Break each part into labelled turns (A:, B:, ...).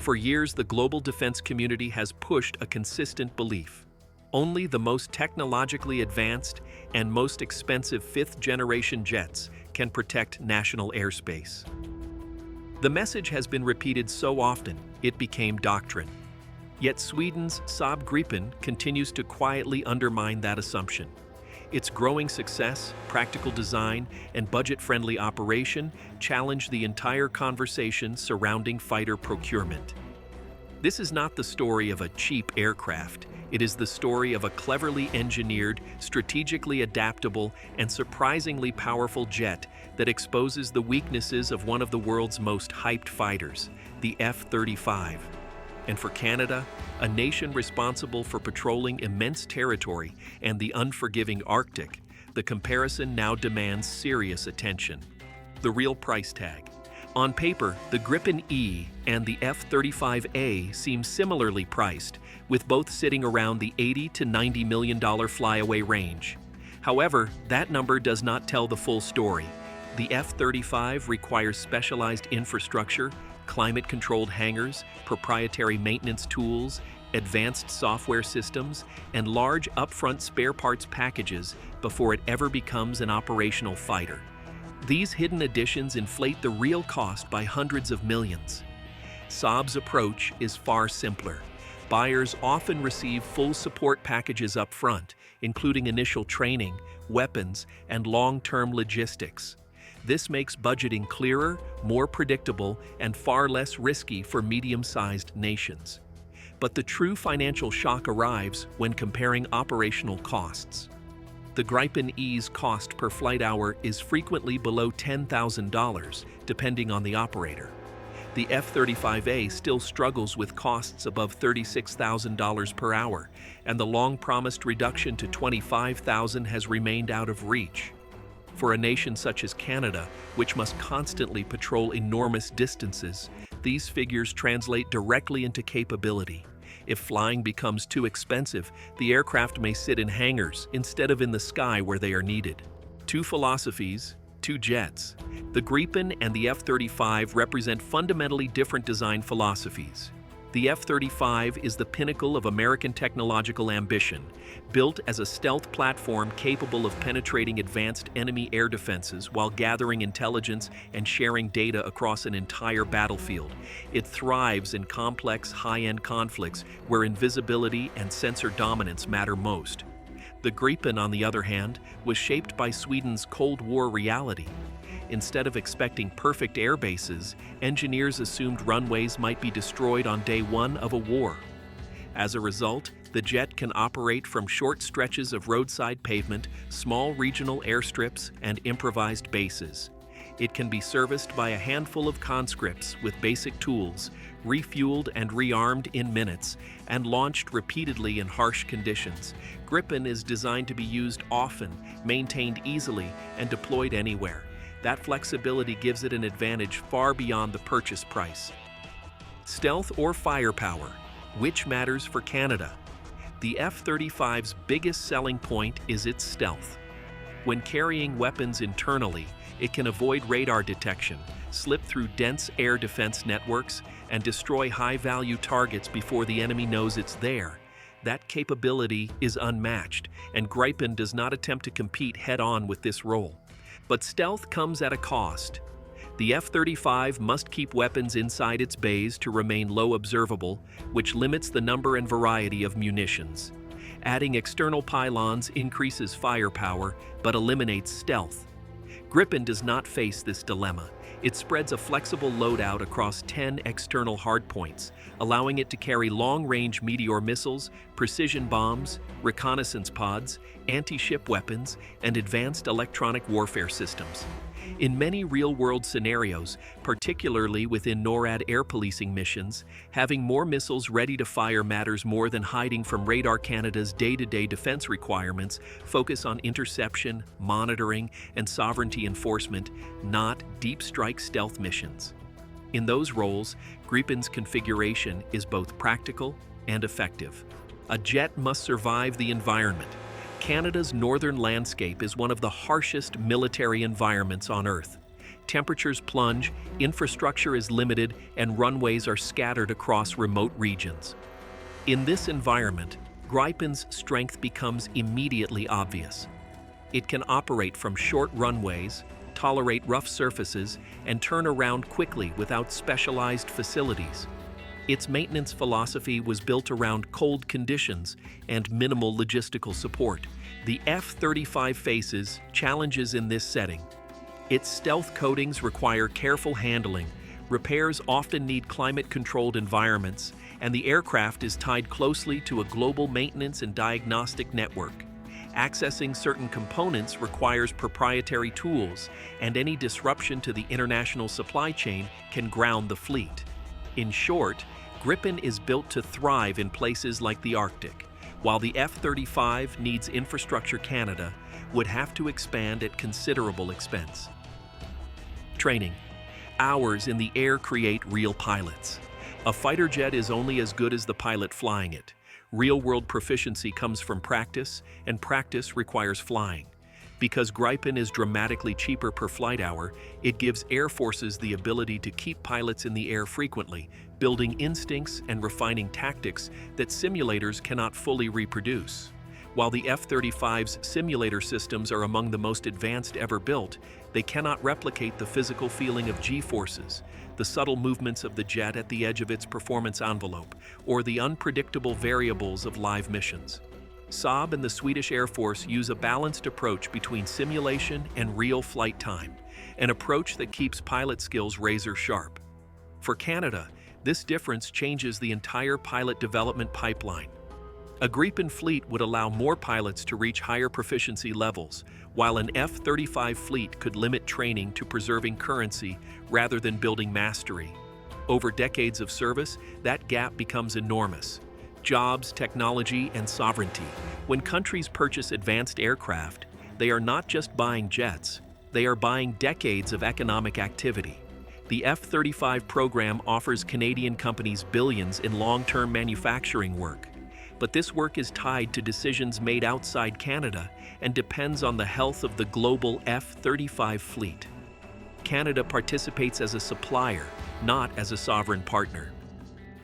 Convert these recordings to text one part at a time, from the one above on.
A: For years, the global defense community has pushed a consistent belief. Only the most technologically advanced and most expensive fifth-generation jets can protect national airspace. The message has been repeated so often, it became doctrine. Yet Sweden's Saab Gripen continues to quietly undermine that assumption. Its growing success, practical design, and budget-friendly operation challenge the entire conversation surrounding fighter procurement. This is not the story of a cheap aircraft. It is the story of a cleverly engineered, strategically adaptable, and surprisingly powerful jet that exposes the weaknesses of one of the world's most hyped fighters, the F-35. And for Canada, a nation responsible for patrolling immense territory and the unforgiving Arctic, the comparison now demands serious attention. The real price tag. On paper, the Gripen E and the F-35A seem similarly priced, with both sitting around the $80 to $90 million flyaway range. However, that number does not tell the full story. The F-35 requires specialized infrastructure, climate-controlled hangars, proprietary maintenance tools, advanced software systems, and large upfront spare parts packages before it ever becomes an operational fighter. These hidden additions inflate the real cost by hundreds of millions. Saab's approach is far simpler. Buyers often receive full support packages up front, including initial training, weapons, and long-term logistics. This makes budgeting clearer, more predictable, and far less risky for medium-sized nations. But the true financial shock arrives when comparing operational costs. The Gripen E's cost per flight hour is frequently below $10,000, depending on the operator. The F-35A still struggles with costs above $36,000 per hour, and the long-promised reduction to $25,000 has remained out of reach. For a nation such as Canada, which must constantly patrol enormous distances, these figures translate directly into capability. If flying becomes too expensive, the aircraft may sit in hangars instead of in the sky where they are needed. Two philosophies, two jets. The Gripen and the F-35 represent fundamentally different design philosophies. The F-35 is the pinnacle of American technological ambition, built as a stealth platform capable of penetrating advanced enemy air defenses while gathering intelligence and sharing data across an entire battlefield. It thrives in complex, high-end conflicts where invisibility and sensor dominance matter most. The Gripen, on the other hand, was shaped by Sweden's Cold War reality. Instead of expecting perfect air bases, engineers assumed runways might be destroyed on day one of a war. As a result, the jet can operate from short stretches of roadside pavement, small regional airstrips, and improvised bases. It can be serviced by a handful of conscripts with basic tools, refueled and rearmed in minutes, and launched repeatedly in harsh conditions. Gripen is designed to be used often, maintained easily, and deployed anywhere. That flexibility gives it an advantage far beyond the purchase price. Stealth or firepower, which matters for Canada? The F-35's biggest selling point is its stealth. When carrying weapons internally, it can avoid radar detection, slip through dense air defense networks, and destroy high-value targets before the enemy knows it's there. That capability is unmatched, and Gripen does not attempt to compete head-on with this role. But stealth comes at a cost. The F-35 must keep weapons inside its bays to remain low observable, which limits the number and variety of munitions. Adding external pylons increases firepower, but eliminates stealth. Gripen does not face this dilemma. It spreads a flexible loadout across 10 external hardpoints, allowing it to carry long-range Meteor missiles, precision bombs, reconnaissance pods, anti-ship weapons, and advanced electronic warfare systems. In many real-world scenarios, particularly within NORAD air policing missions, having more missiles ready to fire matters more than hiding from Radar Canada's day-to-day defense requirements focus on interception, monitoring, and sovereignty enforcement, not deep strike stealth missions. In those roles, Gripen's configuration is both practical and effective. A jet must survive the environment. Canada's northern landscape is one of the harshest military environments on Earth. temperatures plunge, infrastructure is limited, and runways are scattered across remote regions. In this environment, Gripen's strength becomes immediately obvious. It can operate from short runways, tolerate rough surfaces, and turn around quickly without specialized facilities. Its maintenance philosophy was built around cold conditions and minimal logistical support. The F-35 faces challenges in this setting. Its stealth coatings require careful handling, repairs often need climate-controlled environments, and the aircraft is tied closely to a global maintenance and diagnostic network. Accessing certain components requires proprietary tools, and any disruption to the international supply chain can ground the fleet. In short, Gripen is built to thrive in places like the Arctic, while the F-35 needs infrastructure Canada would have to expand at considerable expense. Training. Hours in the air create real pilots. A fighter jet is only as good as the pilot flying it. Real-world proficiency comes from practice, and practice requires flying. Because Gripen is dramatically cheaper per flight hour, it gives air forces the ability to keep pilots in the air frequently, building instincts and refining tactics that simulators cannot fully reproduce. While the F-35's simulator systems are among the most advanced ever built, they cannot replicate the physical feeling of G-forces, the subtle movements of the jet at the edge of its performance envelope, or the unpredictable variables of live missions. Saab and the Swedish Air Force use a balanced approach between simulation and real flight time, an approach that keeps pilot skills razor sharp. For Canada, this difference changes the entire pilot development pipeline. A Gripen fleet would allow more pilots to reach higher proficiency levels, while an F-35 fleet could limit training to preserving currency rather than building mastery. Over decades of service, that gap becomes enormous. Jobs, technology, and sovereignty. When countries purchase advanced aircraft, they are not just buying jets, they are buying decades of economic activity. The F-35 program offers Canadian companies billions in long-term manufacturing work. But this work is tied to decisions made outside Canada and depends on the health of the global F-35 fleet. Canada participates as a supplier, not as a sovereign partner.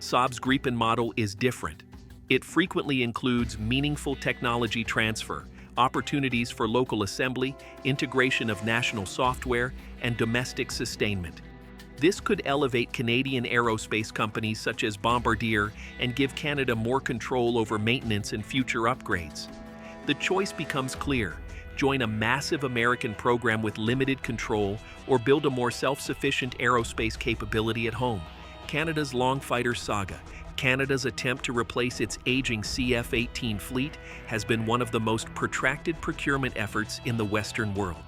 A: Saab's Gripen model is different. It frequently includes meaningful technology transfer, opportunities for local assembly, integration of national software, and domestic sustainment. This could elevate Canadian aerospace companies such as Bombardier and give Canada more control over maintenance and future upgrades. The choice becomes clear: join a massive American program with limited control or build a more self-sufficient aerospace capability at home. Canada's long fighter saga, Canada's attempt to replace its aging CF-18 fleet, has been one of the most protracted procurement efforts in the Western world.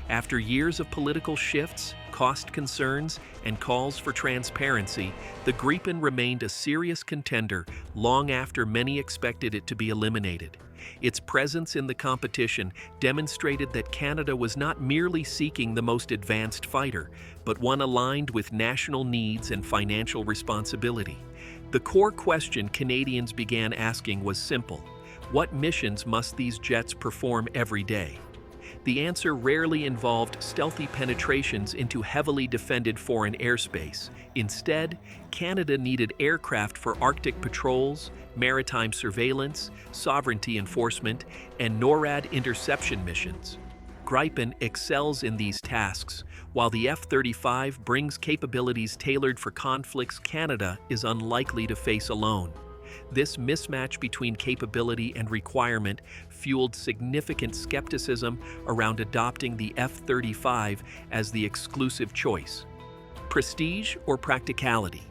A: After years of political shifts, cost concerns, and calls for transparency, the Gripen remained a serious contender long after many expected it to be eliminated. Its presence in the competition demonstrated that Canada was not merely seeking the most advanced fighter, but one aligned with national needs and financial responsibility. The core question Canadians began asking was simple: what missions must these jets perform every day? The answer rarely involved stealthy penetrations into heavily defended foreign airspace. Instead, Canada needed aircraft for Arctic patrols, maritime surveillance, sovereignty enforcement, and NORAD interception missions. Gripen excels in these tasks, while the F-35 brings capabilities tailored for conflicts Canada is unlikely to face alone. This mismatch between capability and requirement fueled significant skepticism around adopting the F-35 as the exclusive choice. Prestige or practicality?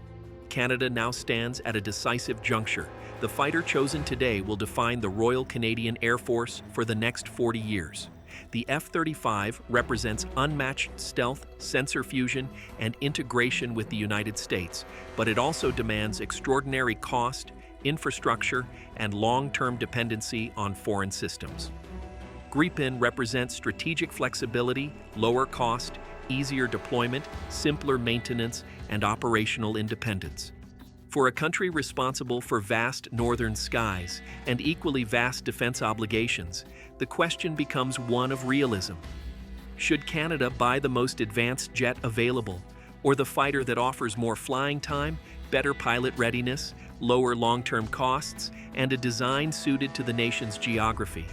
A: Canada now stands at a decisive juncture. The fighter chosen today will define the Royal Canadian Air Force for the next 40 years. The F-35 represents unmatched stealth, sensor fusion, and integration with the United States, but it also demands extraordinary cost, infrastructure, and long-term dependency on foreign systems. Gripen represents strategic flexibility, lower cost, easier deployment, simpler maintenance, and operational independence. For a country responsible for vast northern skies and equally vast defense obligations, the question becomes one of realism. Should Canada buy the most advanced jet available, or the fighter that offers more flying time, better pilot readiness, lower long-term costs, and a design suited to the nation's geography?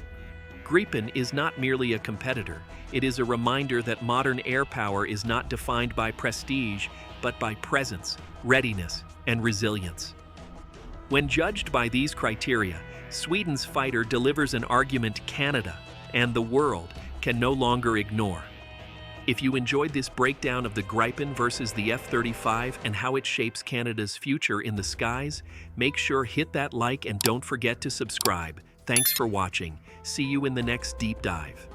A: Gripen is not merely a competitor, it is a reminder that modern air power is not defined by prestige, but by presence, readiness, and resilience. When judged by these criteria, Sweden's fighter delivers an argument Canada and the world can no longer ignore. If you enjoyed this breakdown of the Gripen versus the F-35 and how it shapes Canada's future in the skies, make sure hit that like and don't forget to subscribe. Thanks for watching. See you in the next deep dive.